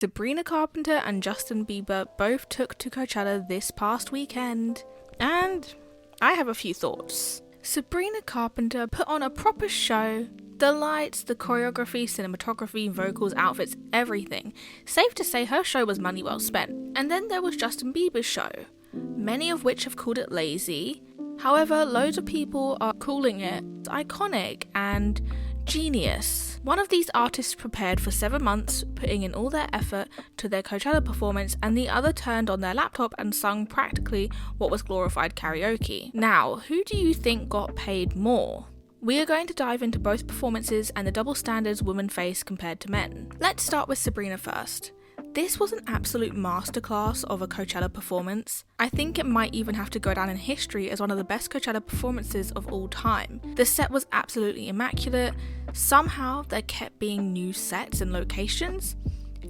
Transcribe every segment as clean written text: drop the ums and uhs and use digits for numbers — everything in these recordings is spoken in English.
Sabrina Carpenter and Justin Bieber both took to Coachella this past weekend, and I have a few thoughts. Sabrina Carpenter put on a proper show. The lights, the choreography, cinematography, vocals, outfits, everything. Safe to say her show was money well spent. And then there was Justin Bieber's show, many of which have called it lazy. However, loads of people are calling it iconic and genius. One of these artists prepared for 7 months, putting in all their effort to their Coachella performance, and the other turned on their laptop and sung practically what was glorified karaoke. Now, who do you think got paid more? We are going to dive into both performances and the double standards women face compared to men. Let's start with Sabrina first. This was an absolute masterclass of a Coachella performance. I think it might even have to go down in history as one of the best Coachella performances of all time. The set was absolutely immaculate. Somehow there kept being new sets and locations.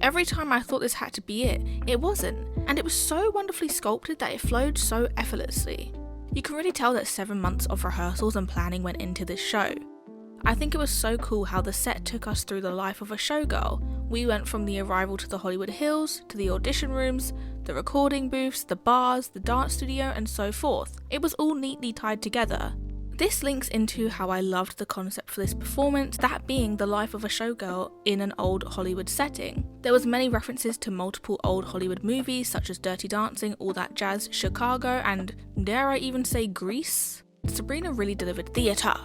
Every time I thought this had to be it, it wasn't. And it was so wonderfully sculpted that it flowed so effortlessly. You can really tell that 7 months of rehearsals and planning went into this show. I think it was so cool how the set took us through the life of a showgirl. We went from the arrival to the Hollywood Hills, to the audition rooms, the recording booths, the bars, the dance studio, and so forth. It was all neatly tied together. This links into how I loved the concept for this performance, that being the life of a showgirl in an old Hollywood setting. There was many references to multiple old Hollywood movies such as Dirty Dancing, All That Jazz, Chicago, and dare I even say Grease? Sabrina really delivered theatre.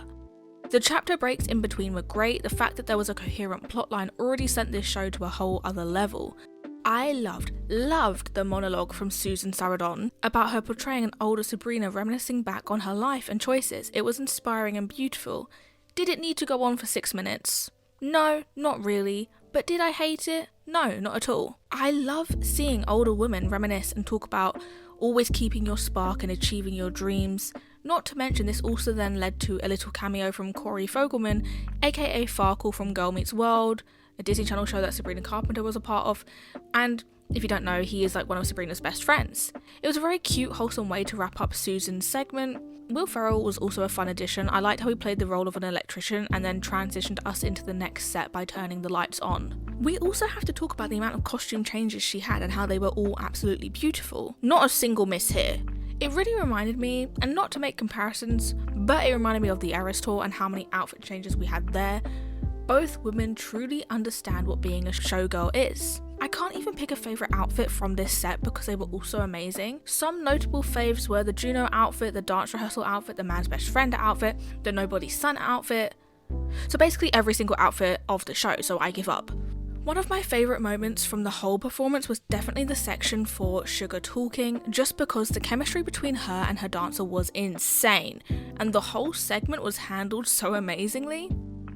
The chapter breaks in between were great. The fact that there was a coherent plotline already sent this show to a whole other level. I loved the monologue from Susan Sarandon about her portraying an older Sabrina reminiscing back on her life and choices. It was inspiring and beautiful. Did it need to go on for 6 minutes? No, not really. But did I hate it? No, not at all. I love seeing older women reminisce and talk about always keeping your spark and achieving your dreams. Not to mention this also then led to a little cameo from Corey Fogelman, aka Farkle from Girl Meets World, a Disney Channel show that Sabrina Carpenter was a part of, and if you don't know, he is like one of Sabrina's best friends. It was a very cute, wholesome way to wrap up Susan's segment. Will Ferrell was also a fun addition. I liked how he played the role of an electrician and then transitioned us into the next set by turning the lights on. We also have to talk about the amount of costume changes she had and how they were all absolutely beautiful. Not a single miss here. It really reminded me, and not to make comparisons, but it reminded me of the Eras Tour and how many outfit changes we had there. Both women truly understand what being a showgirl is. I can't even pick a favourite outfit from this set because they were all so amazing. Some notable faves were the Juno outfit, the dance rehearsal outfit, the man's best friend outfit, the nobody's son outfit. So basically every single outfit of the show, so I give up. One of my favourite moments from the whole performance was definitely the section for Sugar Talking, just because the chemistry between her and her dancer was insane, and the whole segment was handled so amazingly.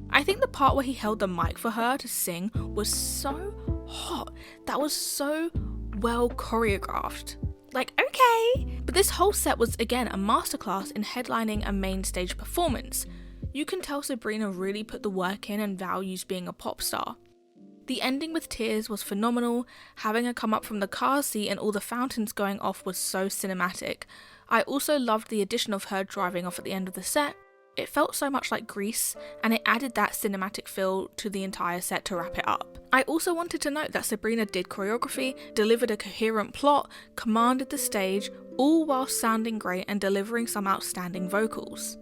I think the part where he held the mic for her to sing was so hot. That was so well choreographed. Like, okay. But this whole set was again a masterclass in headlining a main stage performance. You can tell Sabrina really put the work in and values being a pop star. The ending with tears was phenomenal. Having her come up from the car seat and all the fountains going off was so cinematic. I also loved the addition of her driving off at the end of the set. It felt so much like Grease, and it added that cinematic feel to the entire set to wrap it up. I also wanted to note that Sabrina did choreography, delivered a coherent plot, commanded the stage, all while sounding great and delivering some outstanding vocals.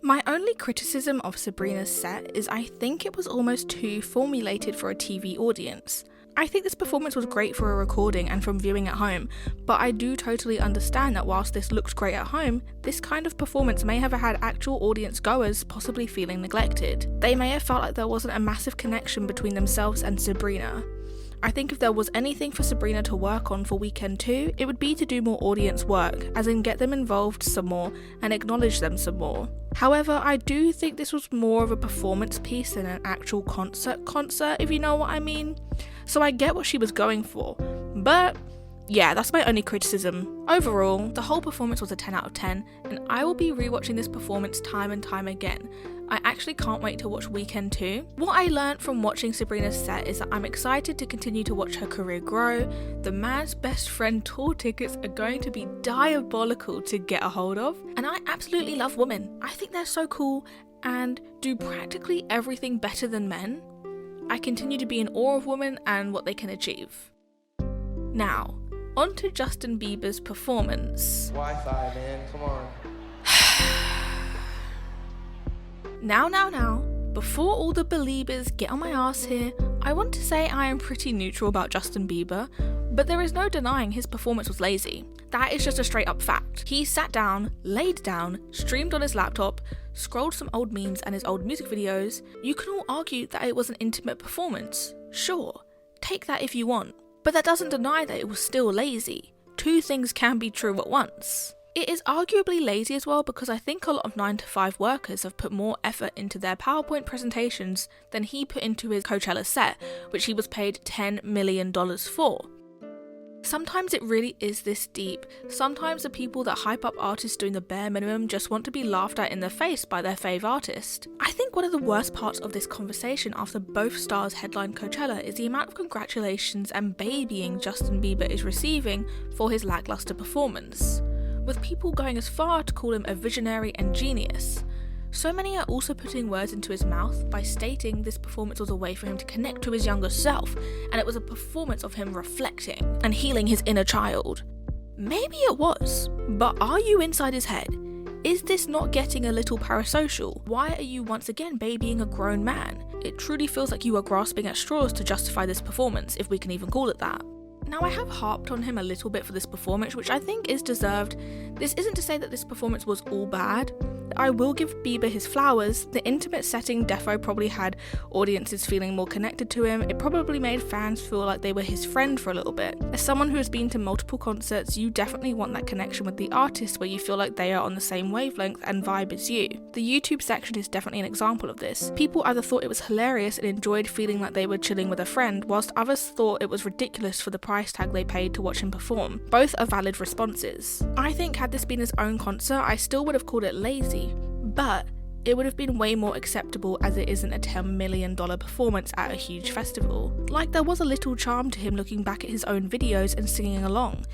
My only criticism of Sabrina's set is I think it was almost too formulated for a TV audience. I think this performance was great for a recording and from viewing at home, but I do totally understand that whilst this looked great at home, this kind of performance may have had actual audience goers possibly feeling neglected. They may have felt like there wasn't a massive connection between themselves and Sabrina. I think if there was anything for Sabrina to work on for weekend 2, it would be to do more audience work, as in get them involved some more and acknowledge them some more. However, I do think this was more of a performance piece than an actual concert, if you know what I mean. So I get what she was going for, but yeah, that's my only criticism. Overall, the whole performance was a 10 out of 10, and I will be rewatching this performance time and time again. I actually can't wait to watch Weekend 2. What I learned from watching Sabrina's set is that I'm excited to continue to watch her career grow. The Man's Best Friend tour tickets are going to be diabolical to get a hold of, and I absolutely love women. I think they're so cool and do practically everything better than men. I continue to be in awe of women and what they can achieve. Now, on to Justin Bieber's performance. Wi-Fi, man, come on. Now, before all the beliebers get on my ass here, I want to say I am pretty neutral about Justin Bieber, but there is no denying his performance was lazy. That is just a straight up fact. He sat down, laid down, streamed on his laptop, scrolled some old memes and his old music videos. You can all argue that it was an intimate performance. Sure, take that if you want. But that doesn't deny that it was still lazy. Two things can be true at once. It is arguably lazy as well because I think a lot of 9-to-5 workers have put more effort into their PowerPoint presentations than he put into his Coachella set, which he was paid $10 million for. Sometimes it really is this deep. Sometimes the people that hype up artists doing the bare minimum just want to be laughed at in the face by their fave artist. I think one of the worst parts of this conversation after both stars headlined Coachella is the amount of congratulations and babying Justin Bieber is receiving for his lackluster performance, with people going as far to call him a visionary and genius. So many are also putting words into his mouth by stating this performance was a way for him to connect to his younger self, and it was a performance of him reflecting and healing his inner child. Maybe it was, but are you inside his head? Is this not getting a little parasocial? Why are you once again babying a grown man? It truly feels like you are grasping at straws to justify this performance, if we can even call it that. Now, I have harped on him a little bit for this performance, which I think is deserved. This isn't to say that this performance was all bad. I will give Bieber his flowers. The intimate setting defo probably had audiences feeling more connected to him. It probably made fans feel like they were his friend for a little bit. As someone who has been to multiple concerts, you definitely want that connection with the artist where you feel like they are on the same wavelength and vibe as you. The YouTube section is definitely an example of this. People either thought it was hilarious and enjoyed feeling like they were chilling with a friend, whilst others thought it was ridiculous for the price tag they paid to watch him perform. Both are valid responses. I think had this been his own concert, I still would have called it lazy, but it would have been way more acceptable as it isn't a $10 million performance at a huge festival. Like, there was a little charm to him looking back at his own videos and singing along,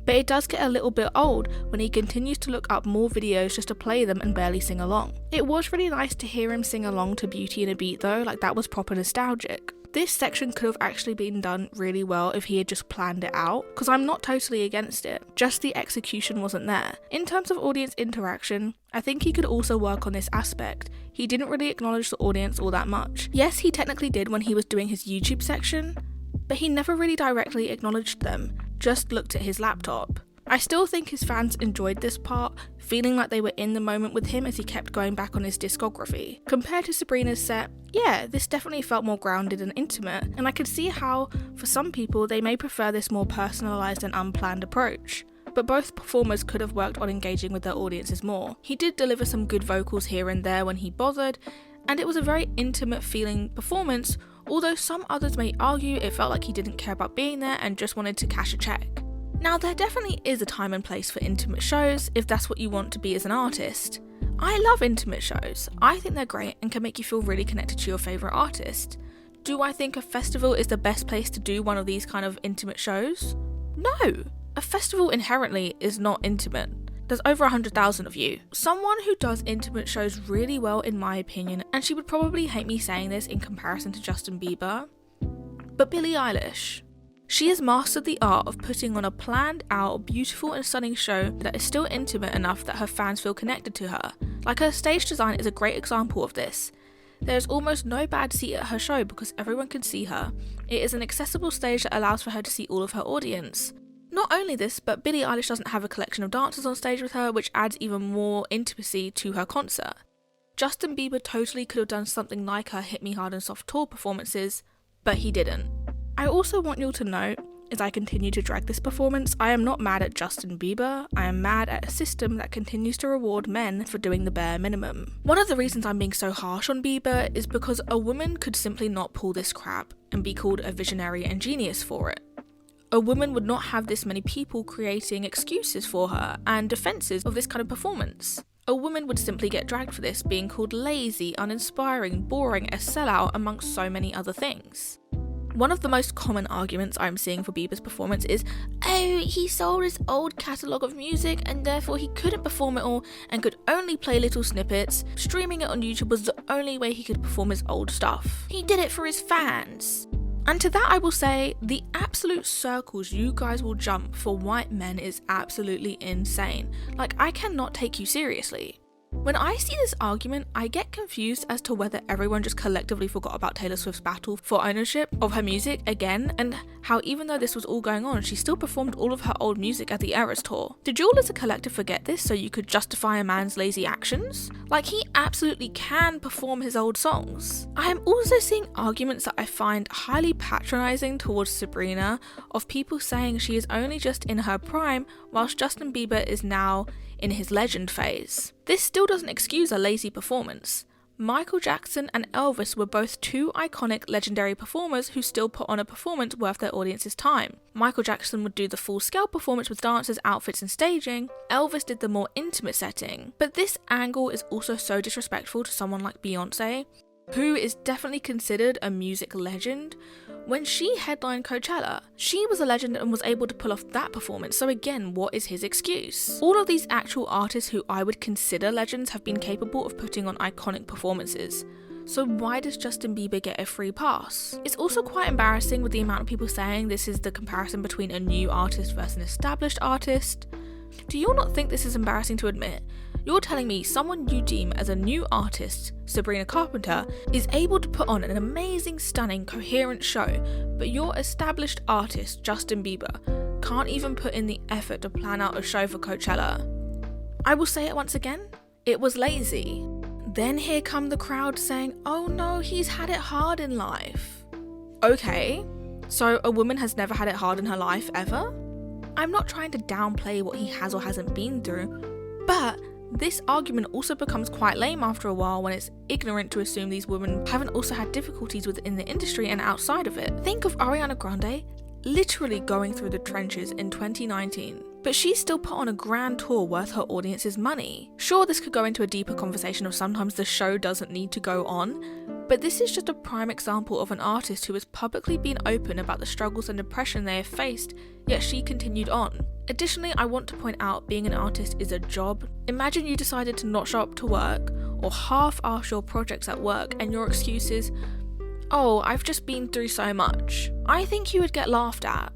but it does get a little bit old when he continues to look up more videos just to play them and barely sing along. It was really nice to hear him sing along to Beauty and a Beat though, like that was proper nostalgic. This section could have actually been done really well if he had just planned it out, because I'm not totally against it, just the execution wasn't there. In terms of audience interaction, I think he could also work on this aspect. He didn't really acknowledge the audience all that much. Yes, he technically did when he was doing his YouTube section, but he never really directly acknowledged them, just looked at his laptop. I still think his fans enjoyed this part, feeling like they were in the moment with him as he kept going back on his discography. Compared to Sabrina's set, yeah, this definitely felt more grounded and intimate, and I could see how, for some people, they may prefer this more personalised and unplanned approach. But both performers could have worked on engaging with their audiences more. He did deliver some good vocals here and there when he bothered, and it was a very intimate feeling performance, although some others may argue it felt like he didn't care about being there and just wanted to cash a check. Now, there definitely is a time and place for intimate shows if that's what you want to be as an artist. I love intimate shows. I think they're great and can make you feel really connected to your favourite artist. Do I think a festival is the best place to do one of these kind of intimate shows? No! A festival inherently is not intimate. There's over 100,000 of you. Someone who does intimate shows really well in my opinion, and she would probably hate me saying this in comparison to Justin Bieber, but Billie Eilish. She has mastered the art of putting on a planned out, beautiful and stunning show that is still intimate enough that her fans feel connected to her. Like, her stage design is a great example of this. There is almost no bad seat at her show because everyone can see her. It is an accessible stage that allows for her to see all of her audience. Not only this, but Billie Eilish doesn't have a collection of dancers on stage with her, which adds even more intimacy to her concert. Justin Bieber totally could have done something like her Hit Me Hard and Soft tour performances, but he didn't. I also want you all to note, as I continue to drag this performance, I am not mad at Justin Bieber, I am mad at a system that continues to reward men for doing the bare minimum. One of the reasons I'm being so harsh on Bieber is because a woman could simply not pull this crap and be called a visionary and genius for it. A woman would not have this many people creating excuses for her and defences of this kind of performance. A woman would simply get dragged for this, being called lazy, uninspiring, boring, a sellout, amongst so many other things. One of the most common arguments I'm seeing for Bieber's performance is, oh, he sold his old catalogue of music and therefore he couldn't perform it all and could only play little snippets. Streaming it on YouTube was the only way he could perform his old stuff. He did it for his fans. And to that I will say, the absolute circles you guys will jump for white men is absolutely insane. Like, I cannot take you seriously. When I see this argument, I get confused as to whether everyone just collectively forgot about Taylor Swift's battle for ownership of her music again, and how even though this was all going on, she still performed all of her old music at the Eras tour. Did you all as a collective forget this so you could justify a man's lazy actions? Like, he absolutely can perform his old songs. I am also seeing arguments that I find highly patronising towards Sabrina, of people saying she is only just in her prime whilst Justin Bieber is now in his legend phase. This still doesn't excuse a lazy performance. Michael Jackson and Elvis were both two iconic legendary performers who still put on a performance worth their audience's time. Michael Jackson would do the full-scale performance with dancers, outfits and staging. Elvis did the more intimate setting. But this angle is also so disrespectful to someone like Beyonce, who is definitely considered a music legend. When she headlined Coachella, she was a legend and was able to pull off that performance, so again, what is his excuse? All of these actual artists who I would consider legends have been capable of putting on iconic performances. So why does Justin Bieber get a free pass? It's also quite embarrassing with the amount of people saying this is the comparison between a new artist versus an established artist. Do you all not think this is embarrassing to admit? You're telling me someone you deem as a new artist, Sabrina Carpenter, is able to put on an amazing, stunning, coherent show, but your established artist, Justin Bieber, can't even put in the effort to plan out a show for Coachella. I will say it once again, it was lazy. Then here come the crowd saying, oh no, he's had it hard in life. Okay, so a woman has never had it hard in her life ever? I'm not trying to downplay what he has or hasn't been through, but this argument also becomes quite lame after a while when it's ignorant to assume these women haven't also had difficulties within the industry and outside of it. Think of Ariana Grande literally going through the trenches in 2019, but she still put on a grand tour worth her audience's money. Sure, this could go into a deeper conversation of sometimes the show doesn't need to go on, but this is just a prime example of an artist who has publicly been open about the struggles and depression they have faced, yet she continued on. Additionally, I want to point out being an artist is a job. Imagine you decided to not show up to work or half-ass your projects at work and your excuse is, oh, I've just been through so much. I think you would get laughed at.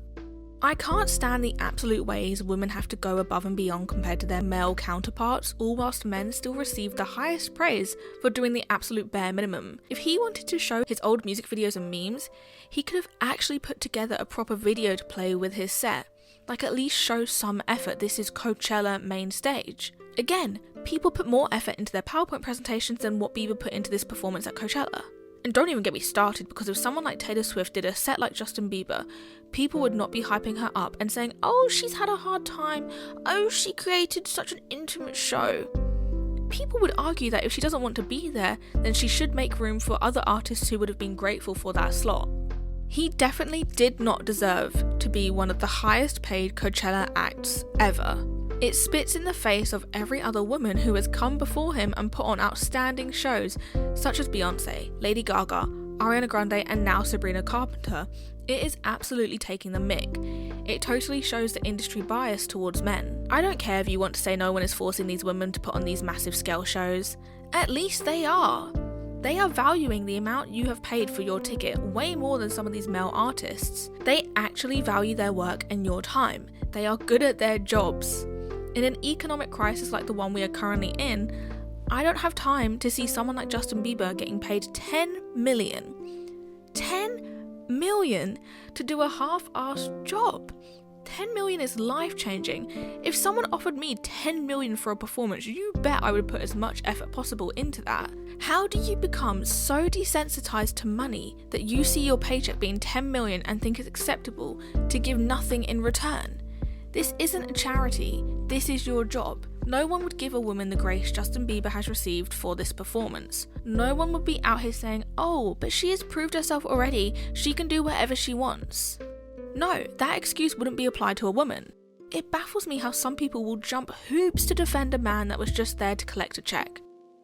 I can't stand the absolute ways women have to go above and beyond compared to their male counterparts, all whilst men still receive the highest praise for doing the absolute bare minimum. If he wanted to show his old music videos and memes, he could have actually put together a proper video to play with his set. Like, at least show some effort. This is Coachella main stage. Again, people put more effort into their PowerPoint presentations than what Bieber put into this performance at Coachella. And don't even get me started, because if someone like Taylor Swift did a set like Justin Bieber, people would not be hyping her up and saying, oh, she's had a hard time, oh, she created such an intimate show. People would argue that if she doesn't want to be there, then she should make room for other artists who would have been grateful for that slot. He definitely did not deserve to be one of the highest paid Coachella acts ever. It spits in the face of every other woman who has come before him and put on outstanding shows such as Beyonce, Lady Gaga, Ariana Grande and now Sabrina Carpenter. It is absolutely taking the mick. It totally shows the industry bias towards men. I don't care if you want to say no one is forcing these women to put on these massive scale shows. At least they are. They are valuing the amount you have paid for your ticket way more than some of these male artists. They actually value their work and your time. They are good at their jobs. In an economic crisis like the one we are currently in, I don't have time to see someone like Justin Bieber getting paid $10 million to do a half-assed job. 10 million is life-changing. If someone offered me 10 million for a performance, you bet I would put as much effort possible into that. How do you become so desensitized to money that you see your paycheck being 10 million and think it's acceptable to give nothing in return? This isn't a charity, this is your job. No one would give a woman the grace Justin Bieber has received for this performance. No one would be out here saying, oh, but she has proved herself already, she can do whatever she wants. No, that excuse wouldn't be applied to a woman. It baffles me how some people will jump hoops to defend a man that was just there to collect a check.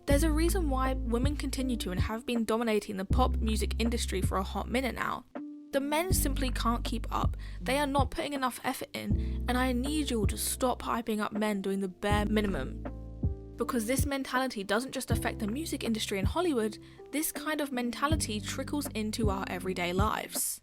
There's a reason why women continue to and have been dominating the pop music industry for a hot minute now. The men simply can't keep up. They are not putting enough effort in, and I need you all to stop hyping up men doing the bare minimum. Because this mentality doesn't just affect the music industry in Hollywood, this kind of mentality trickles into our everyday lives.